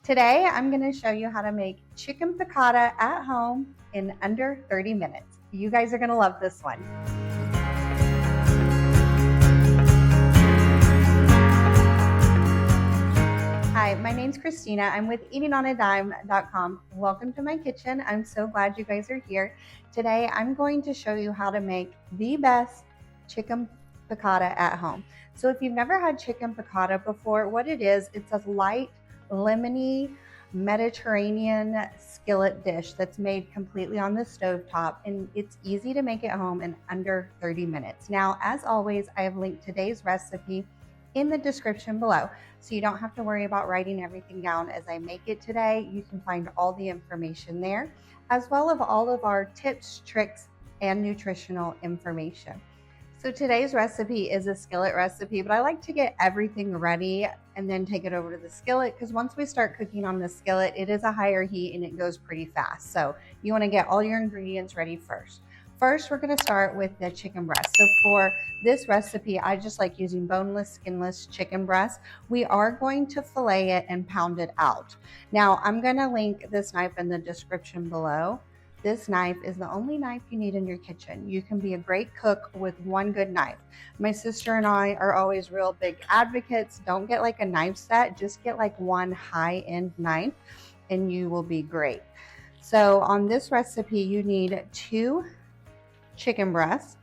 Today, I'm going to show you how to make chicken piccata at home in under 30 minutes. You guys are going to love this one. Hi, my name's Christina. I'm with eatingonadime.com. Welcome to my kitchen. I'm so glad you guys are here. Today, I'm going to show you how to make the best chicken piccata at home. So if you've never had chicken piccata before, what it is, it's a light, lemony Mediterranean skillet dish that's made completely on the stovetop, and it's easy to make at home in under 30 minutes. Now, as always, I have linked today's recipe in the description below, so you don't have to worry about writing everything down as I make it today. You can find all the information there, as well as all of our tips, tricks, and nutritional information. So today's recipe is a skillet recipe, but I like to get everything ready and then take it over to the skillet, because once we start cooking on the skillet, it is a higher heat and it goes pretty fast. So you want to get all your ingredients ready first. First, we're going to start with the chicken breast. So for this recipe, I just like using boneless, skinless chicken breast. We are going to fillet it and pound it out. Now, I'm going to link this knife in the description below. This knife is the only knife you need in your kitchen. You can be a great cook with one good knife. My sister and I are always real big advocates. Don't get like a knife set, just get like one high-end knife and you will be great. So on this recipe, you need 2 chicken breasts.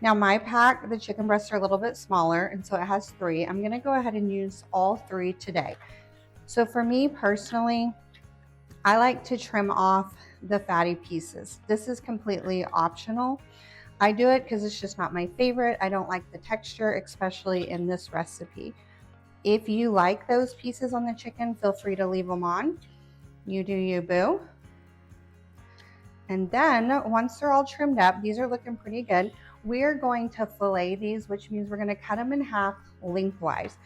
Now my pack, the chicken breasts are a little bit smaller, and so it has 3. I'm gonna go ahead and use all 3 today. So for me personally, I like to trim off the fatty pieces. This is completely optional. I do it because it's just not my favorite. I don't like the texture, especially in this recipe. If you like those pieces on the chicken, feel free to leave them on. You do you, boo. And then once they're all trimmed up, these are looking pretty good, we're going to fillet these, which means we're going to cut them in half lengthwise.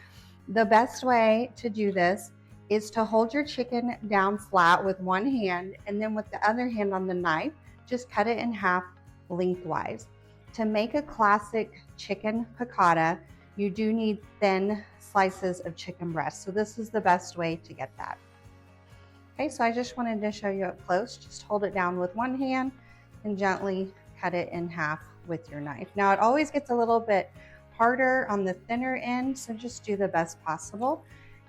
The best way to do this is to hold your chicken down flat with one hand, and then with the other hand on the knife, just cut it in half lengthwise. To make a classic chicken piccata, you do need thin slices of chicken breast. So this is the best way to get that. Okay, so I just wanted to show you up close. Just hold it down with one hand and gently cut it in half with your knife. Now it always gets a little bit harder on the thinner end, so just do the best possible.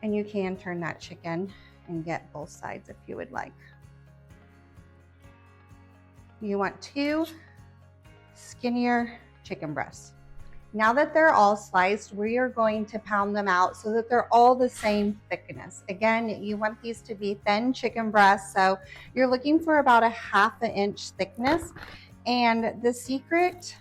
And you can turn that chicken and get both sides if you would like. You want 2 skinnier chicken breasts. Now that they're all sliced, we are going to pound them out so that they're all the same thickness. Again, you want these to be thin chicken breasts, so you're looking for about a 1/2 inch thickness. And the secret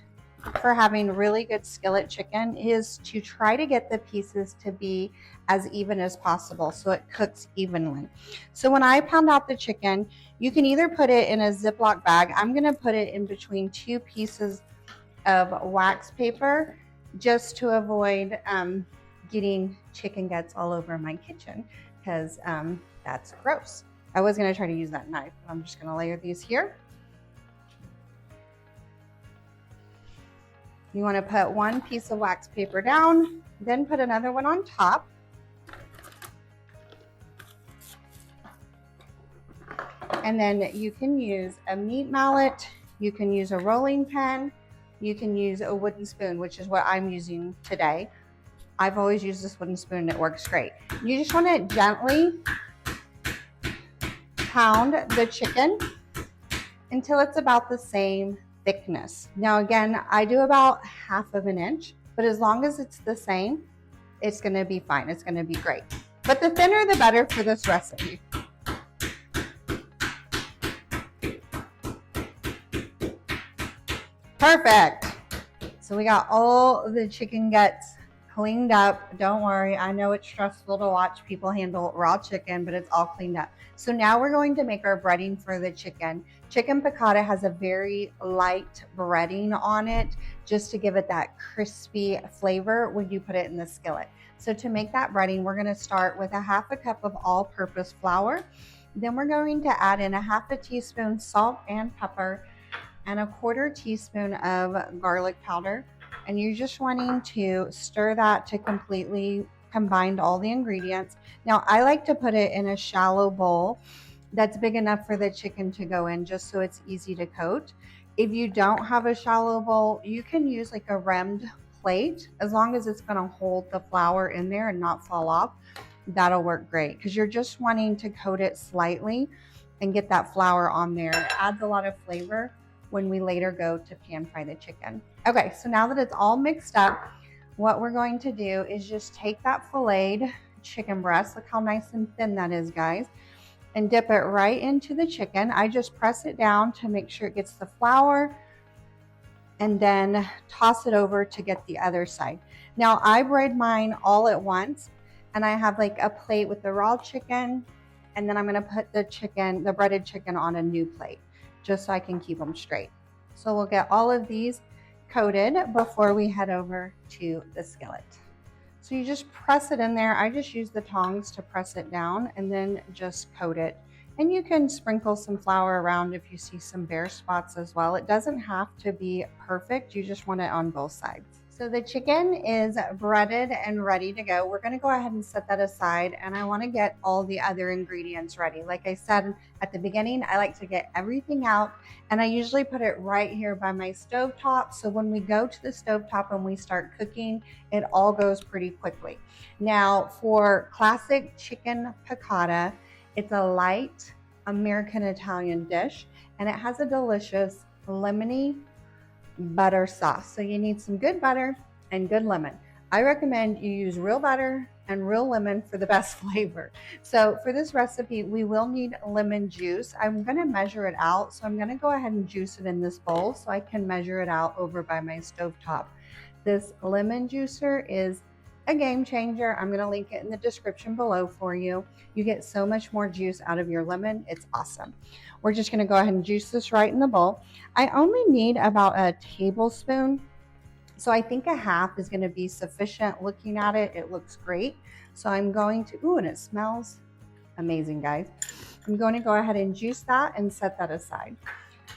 for having really good skillet chicken is to try to get the pieces to be as even as possible so it cooks evenly. So when I pound out the chicken, you can either put it in a Ziploc bag. I'm going to put it in between 2 pieces of wax paper just to avoid getting chicken guts all over my kitchen, because that's gross. I was going to try to use that knife, but I'm just going to layer these here. You want to put 1 piece of wax paper down, then put another one on top. And then you can use a meat mallet, you can use a rolling pin, you can use a wooden spoon, which is what I'm using today. I've always used this wooden spoon and it works great. You just want to gently pound the chicken until it's about the same thickness. Now again, I do about 1/2 inch, but as long as it's the same, it's going to be fine. It's going to be great. But the thinner the better for this recipe. Perfect. So we got all the chicken guts cleaned up. Don't worry, I know it's stressful to watch people handle raw chicken, but it's all cleaned up. So now we're going to make our breading for the chicken. Chicken piccata has a very light breading on it, just to give it that crispy flavor when you put it in the skillet. So to make that breading, we're going to start with a 1/2 cup of all-purpose flour. Then we're going to add in a 1/2 teaspoon salt and pepper and a 1/4 teaspoon of garlic powder. And you're just wanting to stir that to completely combined all the ingredients. Now I like to put it in a shallow bowl that's big enough for the chicken to go in, just so it's easy to coat. If you don't have a shallow bowl, you can use like a rimmed plate, as long as it's going to hold the flour in there and not fall off. That'll work great, because you're just wanting to coat it slightly and get that flour on there. It adds a lot of flavor when we later go to pan fry the chicken. Okay, so now that it's all mixed up, what we're going to do is just take that filleted chicken breast, look how nice and thin that is, guys, and dip it right into the chicken. I just press it down to make sure it gets the flour, and then toss it over to get the other side. Now I braid mine all at once, and I have like a plate with the raw chicken, and then I'm gonna put the breaded chicken on a new plate, just so I can keep them straight. So we'll get all of these coated before we head over to the skillet. So you just press it in there. I just use the tongs to press it down and then just coat it. And you can sprinkle some flour around if you see some bare spots as well. It doesn't have to be perfect. You just want it on both sides. So the chicken is breaded and ready to go. We're going to go ahead and set that aside, and I want to get all the other ingredients ready. Like I said at the beginning, I like to get everything out, and I usually put it right here by my stovetop. So when we go to the stovetop and we start cooking, it all goes pretty quickly. Now for classic chicken piccata, it's a light American Italian dish, and it has a delicious lemony butter sauce. So you need some good butter and good lemon. I recommend you use real butter and real lemon for the best flavor. So for this recipe, we will need lemon juice. I'm going to measure it out. So I'm going to go ahead and juice it in this bowl so I can measure it out over by my stovetop. This lemon juicer is a game changer. I'm going to link it in the description below for you. You get so much more juice out of your lemon. It's awesome. We're just going to go ahead and juice this right in the bowl. I only need about a tablespoon. So I think a half is going to be sufficient. Looking at it, it looks great. So I'm going to, ooh, and it smells amazing, guys. I'm going to go ahead and juice that and set that aside.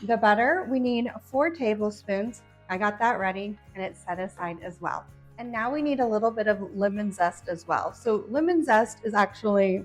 The butter, we need 4 tablespoons. I got that ready and it's set aside as well. And now we need a little bit of lemon zest as well. So lemon zest is actually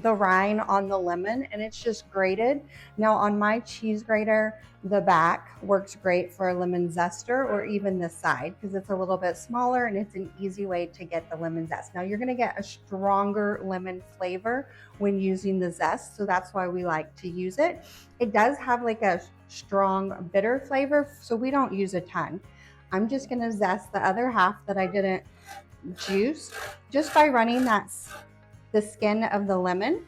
the rind on the lemon, and it's just grated. Now on my cheese grater, the back works great for a lemon zester, or even the side, because it's a little bit smaller and it's an easy way to get the lemon zest. Now you're going to get a stronger lemon flavor when using the zest, so that's why we like to use it. It does have like a strong bitter flavor, so we don't use a ton. I'm just going to zest the other half that I didn't juice just by running the skin of the lemon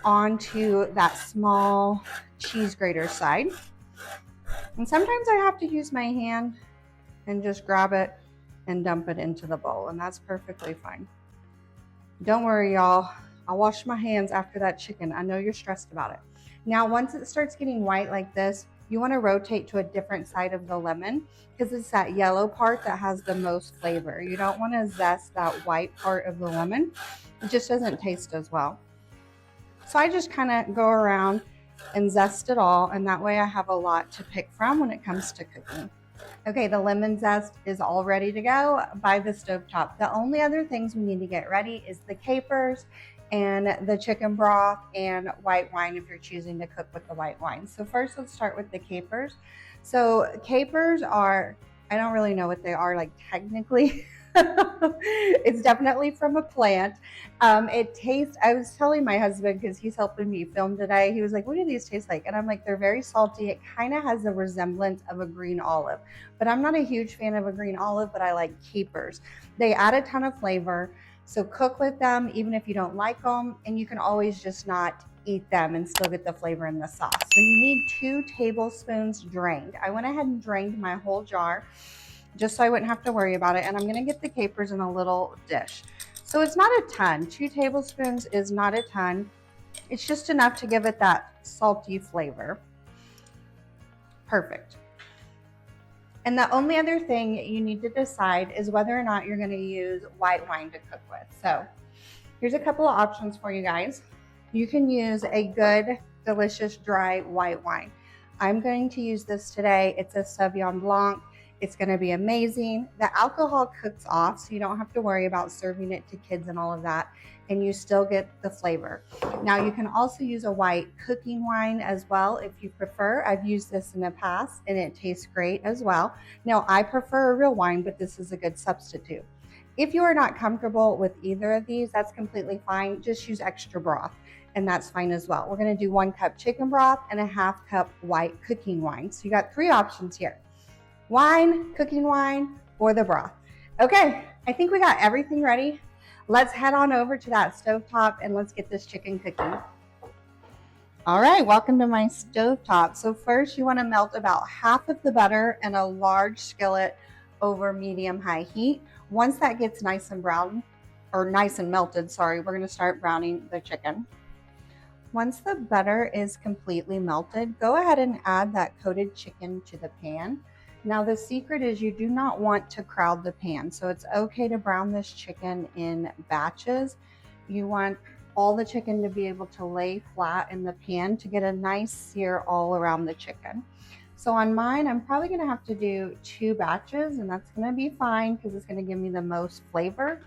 onto that small cheese grater side. And sometimes I have to use my hand and just grab it and dump it into the bowl, and that's perfectly fine. Don't worry, y'all. I'll wash my hands after that chicken. I know you're stressed about it. Now, once it starts getting white like this, you want to rotate to a different side of the lemon, because it's that yellow part that has the most flavor. You don't want to zest that white part of the lemon. It just doesn't taste as well. So I just kind of go around and zest it all, and that way I have a lot to pick from when it comes to cooking. Okay, the lemon zest is all ready to go by the stovetop. The only other things we need to get ready is the capers and the chicken broth and white wine if you're choosing to cook with the white wine. So first, let's start with the capers. So capers are, I don't really know what they are like technically. It's definitely from a plant. It tastes, I was telling my husband, because he's helping me film today, he was like, what do these taste like? And I'm like, they're very salty. It kind of has a resemblance of a green olive, but I'm not a huge fan of a green olive, but I like capers. They add a ton of flavor. So cook with them even if you don't like them, and you can always just not eat them and still get the flavor in the sauce. So you need 2 tablespoons drained. I went ahead and drained my whole jar just so I wouldn't have to worry about it. And I'm going to get the capers in a little dish. So it's not a ton. 2 tablespoons is not a ton. It's just enough to give it that salty flavor. Perfect. And the only other thing you need to decide is whether or not you're going to use white wine to cook with. So here's a couple of options for you guys. You can use a good, delicious, dry white wine. I'm going to use this today. It's a Sauvignon Blanc. It's going to be amazing. The alcohol cooks off, so you don't have to worry about serving it to kids and all of that, and you still get the flavor. Now you can also use a white cooking wine as well if you prefer. I've used this in the past and it tastes great as well. Now I prefer a real wine, but this is a good substitute. If you are not comfortable with either of these, that's completely fine. Just use extra broth, and that's fine as well. We're going to do 1 cup chicken broth and a 1/2 cup white cooking wine. So you got 3 options here: wine, cooking wine, or the broth. Okay, I think we got everything ready. Let's head on over to that stovetop and let's get this chicken cooking. All right, welcome to my stovetop. So first you want to melt about 1/2 of the butter in a large skillet over medium-high heat. Once that gets nice and brown, or nice and melted, sorry, we're going to start browning the chicken. Once the butter is completely melted, go ahead and add that coated chicken to the pan. Now the secret is you do not want to crowd the pan, so it's okay to brown this chicken in batches. You want all the chicken to be able to lay flat in the pan to get a nice sear all around the chicken. So on mine, I'm probably going to have to do 2 batches, and that's going to be fine because it's going to give me the most flavor.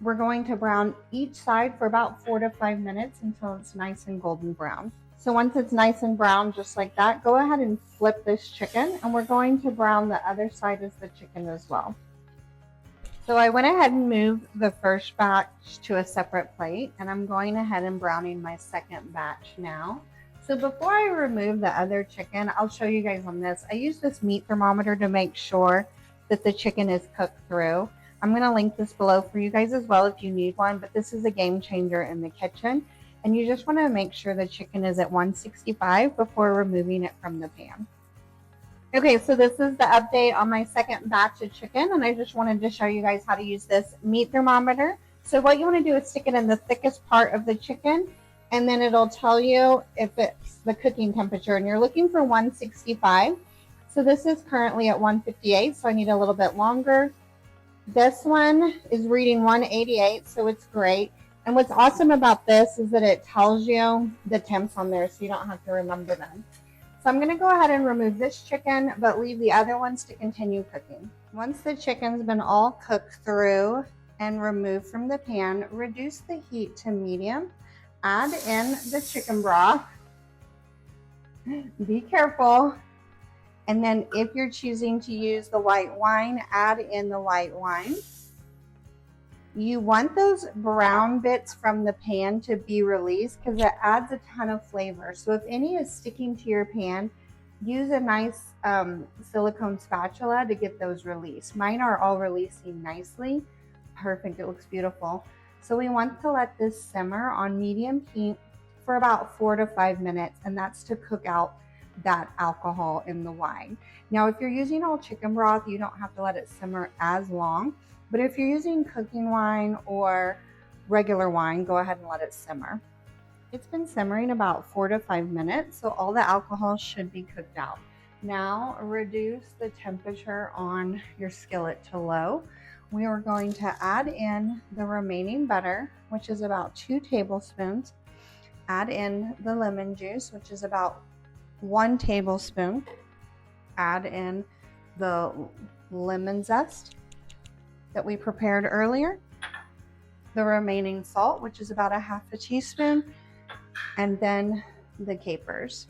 We're going to brown each side for about 4 to 5 minutes until it's nice and golden brown. So once it's nice and brown just like that, go ahead and flip this chicken, and we're going to brown the other side of the chicken as well. So I went ahead and moved the first batch to a separate plate, and I'm going ahead and browning my second batch now. So before I remove the other chicken, I'll show you guys on this. I use this meat thermometer to make sure that the chicken is cooked through. I'm going to link this below for you guys as well if you need one, but this is a game changer in the kitchen. And you just want to make sure the chicken is at 165 before removing it from the pan. Okay, so this is the update on my second batch of chicken, and I just wanted to show you guys how to use this meat thermometer. So what you want to do is stick it in the thickest part of the chicken, and then it'll tell you if it's the cooking temperature, and you're looking for 165. So this is currently at 158, so I need a little bit longer. This one is reading 188, so it's great. And what's awesome about this is that it tells you the temps on there, so you don't have to remember them. So I'm going to go ahead and remove this chicken, but leave the other ones to continue cooking. Once the chicken's been all cooked through and removed from the pan, reduce the heat to medium. Add in the chicken broth. Be careful. And then if you're choosing to use the white wine, add in the white wine. You want those brown bits from the pan to be released because it adds a ton of flavor. So if any is sticking to your pan, use a nice silicone spatula to get those released. Mine are all releasing nicely. Perfect, it looks beautiful. So we want to let this simmer on medium heat for about 4 to 5 minutes, and that's to cook out that alcohol in the wine. Now, if you're using all chicken broth, you don't have to let it simmer as long. But if you're using cooking wine or regular wine, go ahead and let it simmer. It's been simmering about 4 to 5 minutes, so all the alcohol should be cooked out. Now, reduce the temperature on your skillet to low. We are going to add in the remaining butter, which is about 2 tablespoons. Add in the lemon juice, which is about 1 tablespoon. Add in the lemon zest that we prepared earlier, the remaining salt, which is about 1/2 teaspoon, and then the capers.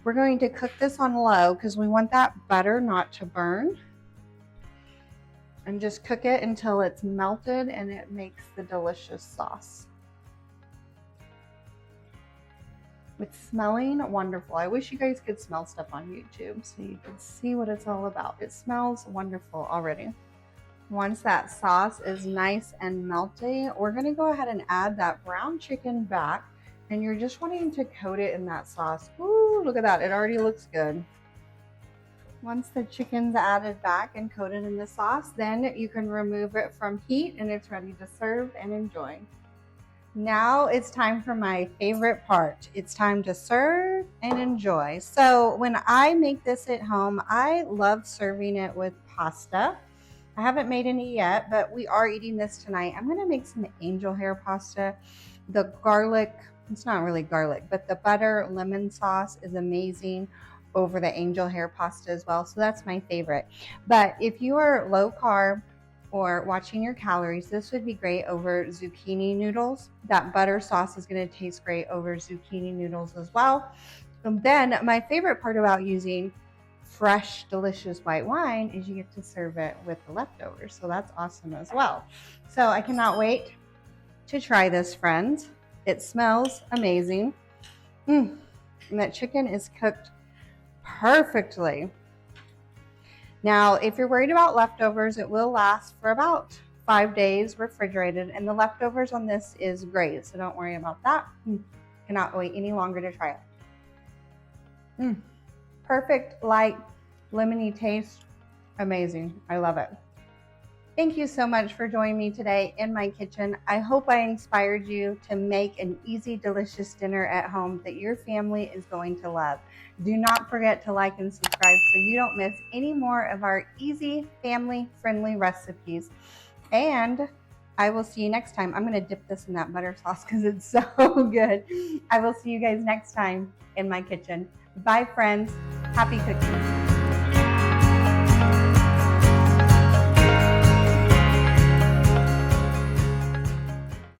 We're going to cook this on low because we want that butter not to burn, and just cook it until it's melted and it makes the delicious sauce. It's smelling wonderful. I wish you guys could smell stuff on YouTube so you could see what it's all about. It smells wonderful already. Once that sauce is nice and melty, we're going to go ahead and add that brown chicken back, and you're just wanting to coat it in that sauce. Ooh, look at that. It already looks good. Once the chicken's added back and coated in the sauce, then you can remove it from heat and it's ready to serve and enjoy. Now it's time for my favorite part. It's time to serve and enjoy. So when I make this at home, I love serving it with pasta. I haven't made any yet, but we are eating this tonight. I'm gonna make some angel hair pasta. The garlic, it's not really garlic, but the butter lemon sauce is amazing. over the angel hair pasta as well. So that's my favorite. But if you are low carb or watching your calories, this would be great over zucchini noodles. That butter sauce is going to taste great over zucchini noodles as well. And then my favorite part about using fresh, delicious white wine is you get to serve it with the leftovers. So that's awesome as well. So I cannot wait to try this, friends. It smells amazing. And that chicken is cooked perfectly. Now, if you're worried about leftovers, it will last for about 5 days refrigerated, and the leftovers on this is great, so don't worry about that. Cannot wait any longer to try it. Perfect, light, lemony taste. Amazing. I love it. Thank you so much for joining me today in my kitchen. I hope I inspired you to make an easy, delicious dinner at home that your family is going to love. Do not forget to like and subscribe so you don't miss any more of our easy, family-friendly recipes. And I will see you next time. I'm going to dip this in that butter sauce because it's so good. I will see you guys next time in my kitchen. Bye, friends. Happy cooking.